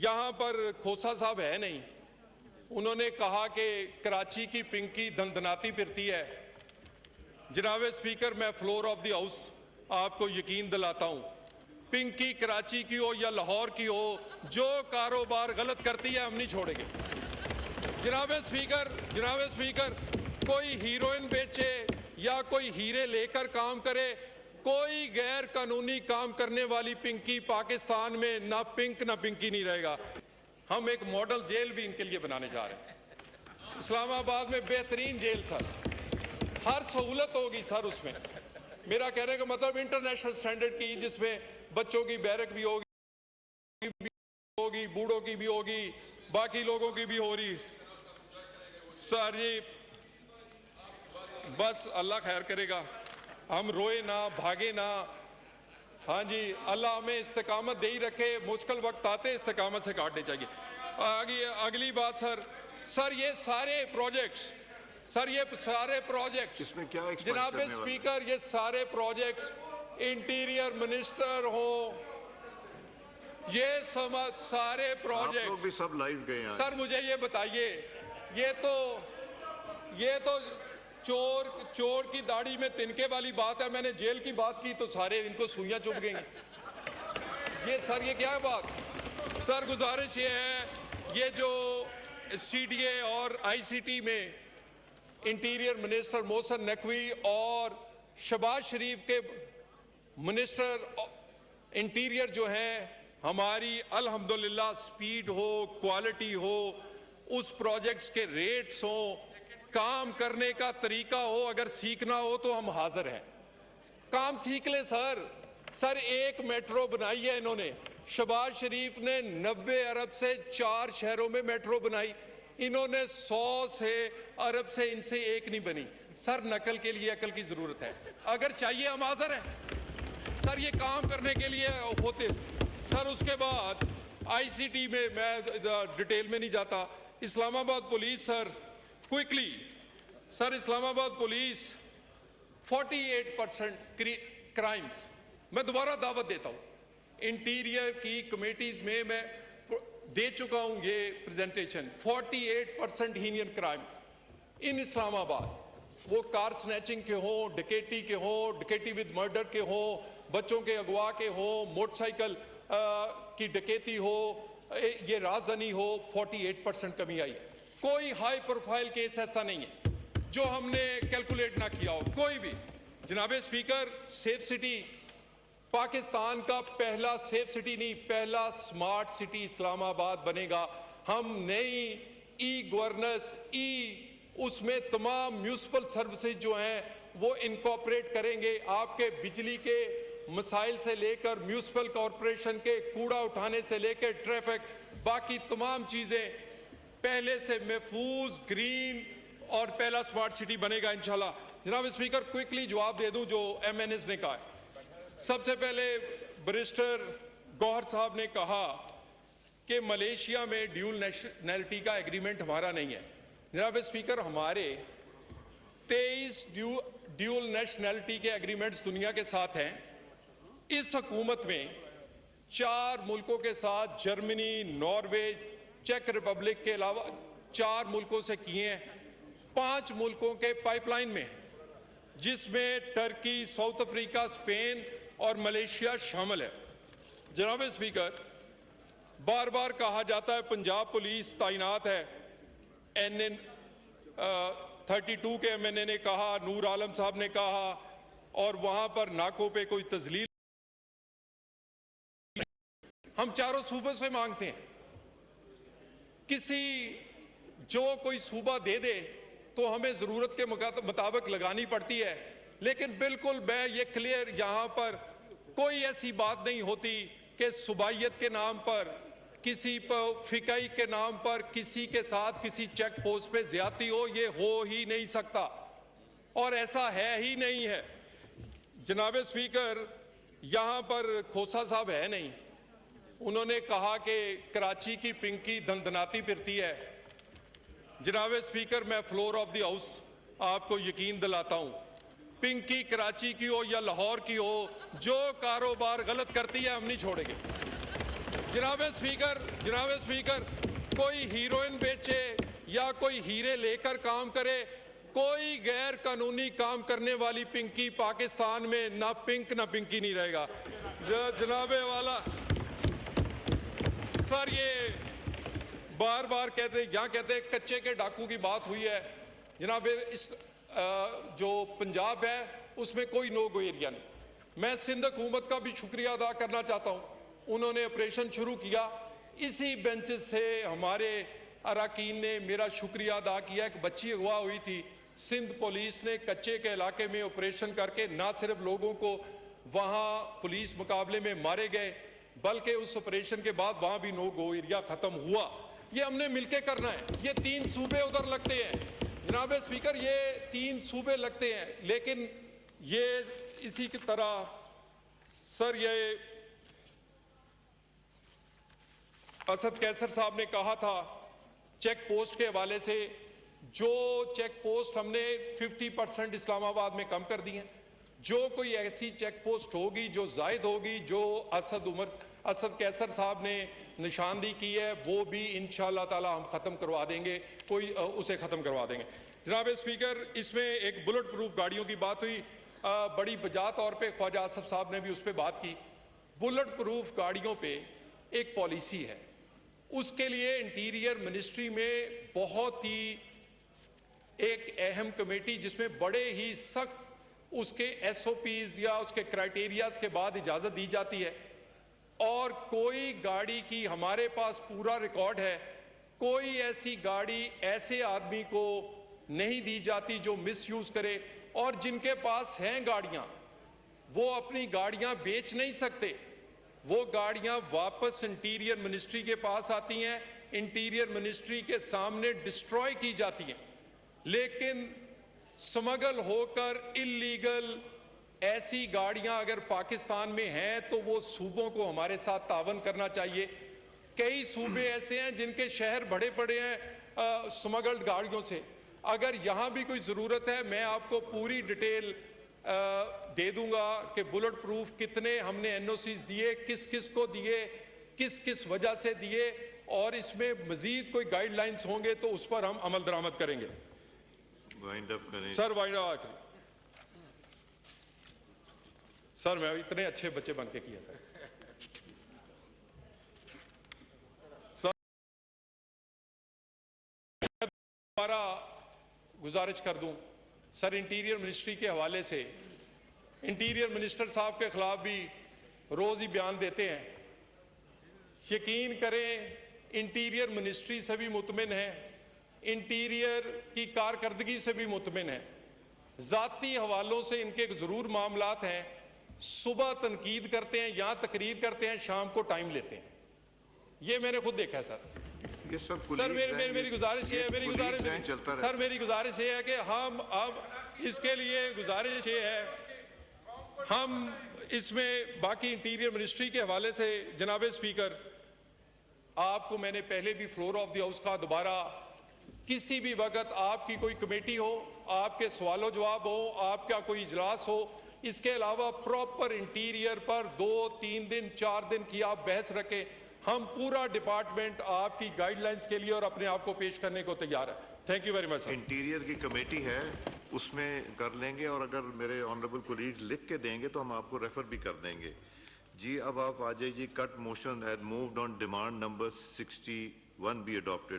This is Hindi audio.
यहाँ पर खोसा साहब है नहीं, उन्होंने कहा कि कराची की पिंकी धंधनाती फिरती है। जनाब स्पीकर, मैं फ्लोर ऑफ द हाउस आपको यकीन दिलाता हूँ, पिंकी कराची की हो या लाहौर की हो, जो कारोबार गलत करती है हम नहीं छोड़ेंगे। जनाब स्पीकर, कोई हीरोइन बेचे या कोई हीरे लेकर काम करे, कोई गैर कानूनी काम करने वाली पिंकी पाकिस्तान में ना पिंकी नहीं रहेगा। हम एक मॉडल जेल भी इनके लिए बनाने जा रहे हैं। इस्लामाबाद में बेहतरीन जेल सर, हर सहूलत होगी सर उसमें। मेरा कहने का मतलब इंटरनेशनल स्टैंडर्ड की, जिसमें बच्चों की बैरक भी होगी, बूढ़ों की भी होगी, बाकी लोगों की भी हो रही। सर जी बस अल्लाह खैर करेगा, हम रोए ना, भागे ना। हाँ जी, अल्लाह हमें इस्तिकामत दे ही रखे, मुश्किल वक्त आते इस्तिकामत से काटने चाहिए। अगली बात सर ये सारे प्रोजेक्ट्स इसमें क्या जनाब स्पीकर, ये सारे प्रोजेक्ट्स इंटीरियर मिनिस्टर हो, ये सारे प्रोजेक्ट, आप लोग भी सब लाइव गए हैं। सर मुझे ये बताइए, ये तो चोर की दाढ़ी में तिनके वाली बात है। मैंने जेल की बात की तो सारे इनको सुइयां चुभ गई। ये क्या बात सर? गुजारिश ये है, ये जो सीडीए और आईसीटी में इंटीरियर मिनिस्टर मोहसिन नकवी और शहबाज शरीफ के मिनिस्टर इंटीरियर जो हैं, हमारी अल्हम्दुलिल्लाह स्पीड हो, क्वालिटी हो, उस प्रोजेक्ट्स के रेट्स हो, काम करने का तरीका हो, अगर सीखना हो तो हम हाजिर हैं। काम सीख ले सर एक मेट्रो बनाई है इन्होंने, शहबाज शरीफ ने 90 अरब से 4 शहरों में मेट्रो बनाई, इन्होंने 100 अरब से इनसे एक नहीं बनी। सर नकल के लिए अकल की जरूरत है, अगर चाहिए हम हाजिर हैं सर, ये काम करने के लिए होते सर। उसके बाद आईसीटी में मैं डिटेल में नहीं जाता। Islamabad police sir, quickly sir, Islamabad police 48% crimes, मैं दोबारा दावत देता हूं, इंटीरियर की कमेटीज में मैं दे चुका हूं ये प्रेजेंटेशन। 48% हीनियन क्राइम्स इन इस्लामाबाद, वो कार स्नैचिंग के हो, डकैती के हो, डकैती विद मर्डर के हो, बच्चों के अगवा के हो, मोटरसाइकिल की डकैती हो, ये राजधानी हो, 48% कमी आई। कोई हाई प्रोफाइल केस ऐसा नहीं है जो हमने कैलकुलेट ना किया हो, कोई भी। जनाब स्पीकर, सेफ सिटी पाकिस्तान का पहला सेफ सिटी नहीं, पहला स्मार्ट सिटी इस्लामाबाद बनेगा। हम नई ई गवर्नेंस, उसमें तमाम म्यूनिसिपल सर्विसेज जो हैं वो इनकॉर्पोरेट करेंगे। आपके बिजली के मसाइल से लेकर म्यूनिसिपल कॉरपोरेशन के कूड़ा उठाने से लेकर ट्रैफिक, बाकी तमाम चीजें पहले से महफूज, ग्रीन और पहला स्मार्ट सिटी बनेगा इंशाल्लाह। जनाब स्पीकर, क्विकली जवाब दे दूं जो एमएनएस ने कहा। सबसे पहले बैरिस्टर गौहर साहब ने कहा कि मलेशिया में ड्यूल नेशनैलिटी का एग्रीमेंट हमारा नहीं है। जनाब स्पीकर, हमारे 23 ड्यूल नेशनैलिटी के एग्रीमेंट्स दुनिया के साथ हैं। इस हुकूमत में 4 मुल्कों के साथ, जर्मनी, नॉर्वे, चेक रिपब्लिक के अलावा 4 मुल्कों से किए हैं, 5 मुल्कों के पाइपलाइन में, जिसमें टर्की, साउथ अफ्रीका, स्पेन और मलेशिया शामिल है। जनाब स्पीकर, बार बार कहा जाता है पंजाब पुलिस तैनात है, NN 32 के MNA ने कहा, नूर आलम साहब ने कहा, और वहां पर नाकों पे कोई तजलील हम चारों सूबों से मांगते हैं। जो कोई सूबा दे दे तो हमें जरूरत के मुताबिक लगानी पड़ती है, लेकिन बिल्कुल मैं ये क्लियर, यहां पर कोई ऐसी बात नहीं होती कि सुबाइयत के नाम पर, किसी पर फिकाई के नाम पर किसी के साथ किसी चेक पोस्ट पे ज्यादती हो। ये हो ही नहीं सकता और ऐसा है ही नहीं है। जनाब स्पीकर, यहां पर खोसा साहब है नहीं, उन्होंने कहा कि कराची की पिंकी धंधनाती फिरती है। जनाब स्पीकर, मैं फ्लोर ऑफ द हाउस आपको यकीन दिलाता हूं, पिंकी कराची की हो या लाहौर की हो, जो कारोबार गलत करती है हम नहीं छोड़ेंगे। जनाब स्पीकर, जनाब स्पीकर, कोई हीरोइन बेचे या कोई हीरे लेकर काम करे, कोई गैर कानूनी काम करने वाली पिंकी पाकिस्तान में ना पिंक ना पिंकी नहीं रहेगा। जनाबे वाला सर, ये बार बार कहते, यहाँ कहते कच्चे के डाकू की बात हुई है। जनाब इस जो पंजाब है उसमें कोई नो गो एरिया नहीं। मैं सिंध हुकूमत का भी शुक्रिया अदा करना चाहता हूँ, उन्होंने ऑपरेशन शुरू किया। इसी बेंचेस से हमारे अरकान ने मेरा शुक्रिया अदा किया। एक बच्ची अगवा हुई थी, सिंध पुलिस ने कच्चे के इलाके में ऑपरेशन करके ना सिर्फ लोगों को वहाँ पुलिस मुकाबले में मारे गए, बल्कि उस ऑपरेशन के बाद वहाँ भी नो गो एरिया ख़त्म हुआ। ये हमने मिलके करना है। ये 3 सूबे उधर लगते हैं जनाब स्पीकर, ये 3 सूबे लगते हैं, लेकिन ये इसी की तरह सर, ये असद कैसर साहब ने कहा था चेक पोस्ट के हवाले से, जो चेक पोस्ट हमने 50% इस्लामाबाद में कम कर दी हैं। जो कोई ऐसी चेक पोस्ट होगी जो जायद होगी, जो असद कैसर साहब ने निशानदी की है, वो भी इंशाअल्लाह ताला हम ख़त्म करवा देंगे, उसे ख़त्म करवा देंगे। जनाब स्पीकर, इसमें एक बुलेट प्रूफ गाड़ियों की बात हुई, बड़ी बजा तौर पे ख्वाजा आसफ साहब ने भी उस पर बात की। बुलेट प्रूफ गाड़ियों पे एक पॉलिसी है, उसके लिए इंटीरियर मिनिस्ट्री में बहुत ही एक अहम कमेटी, जिसमें बड़े ही सख्त उसके SOPs या उसके क्राइटेरियाज के बाद इजाज़त दी जाती है। और कोई गाड़ी की हमारे पास पूरा रिकॉर्ड है, कोई ऐसी गाड़ी ऐसे आदमी को नहीं दी जाती जो मिसयूज करे। और जिनके पास हैं गाड़ियां, वो अपनी गाड़ियां बेच नहीं सकते, वो गाड़ियां वापस इंटीरियर मिनिस्ट्री के पास आती हैं, इंटीरियर मिनिस्ट्री के सामने डिस्ट्रॉय की जाती हैं। लेकिन स्मगल होकर इल्लीगल ऐसी गाड़ियां अगर पाकिस्तान में हैं तो वो सूबों को हमारे साथ तावन करना चाहिए। कई सूबे ऐसे हैं जिनके शहर बड़े बड़े हैं स्मगल्ड गाड़ियों से। अगर यहाँ भी कोई ज़रूरत है, मैं आपको पूरी डिटेल दे दूंगा कि बुलेट प्रूफ कितने हमने NOCs दिए, किस किस को दिए, किस किस वजह से दिए, और इसमें मजीद कोई गाइडलाइंस होंगे तो उस पर हम अमल दरामद करेंगे। वाइंड अप करें सर, वाइंड अप आखिरी। सर, मैं इतने अच्छे बच्चे बन के किया सर। दोबारा गुजारिश कर दूं सर, इंटीरियर मिनिस्ट्री के हवाले से इंटीरियर मिनिस्टर साहब के खिलाफ भी रोज ही बयान देते हैं। यकीन करें, इंटीरियर मिनिस्ट्री से भी मुतमिन है, इंटीरियर की कारकर्दगी से भी मुतमिन है। ज़ाती हवालों से इनके ज़रूर मामलात हैं, सुबह तनकीद करते हैं, यहाँ तकरीर करते हैं, शाम को टाइम लेते हैं। ये मैंने खुद देखा है सर। ये सब सर, मेरी गुजारिश ये है, मेरी गुजारिश ये है कि हम अब इसके लिए गुजारिश ये है, हम इसमें बाकी इंटीरियर मिनिस्ट्री के हवाले से जनाब स्पीकर, आपको मैंने पहले भी फ्लोर ऑफ द हाउस का दोबारा, किसी भी वक्त आपकी कोई कमेटी हो, आपके सवालों जवाब हो, आपका कोई इजलास हो, इसके अलावा प्रॉपर इंटीरियर पर 2, 3 दिन 4 दिन की आप बहस रखें। हम पूरा डिपार्टमेंट आपकी गाइडलाइंस के लिए और अपने आप को पेश करने को तैयार है। Thank you very much sir. Interior की कमेटी है, उसमें कर लेंगे, और अगर मेरे ऑनरेबल कोलीग्स लिख के देंगे तो हम आपको रेफर भी कर देंगे। जी, अब आप आ जाइए। Cut motion had moved on demand number 61 be adopted.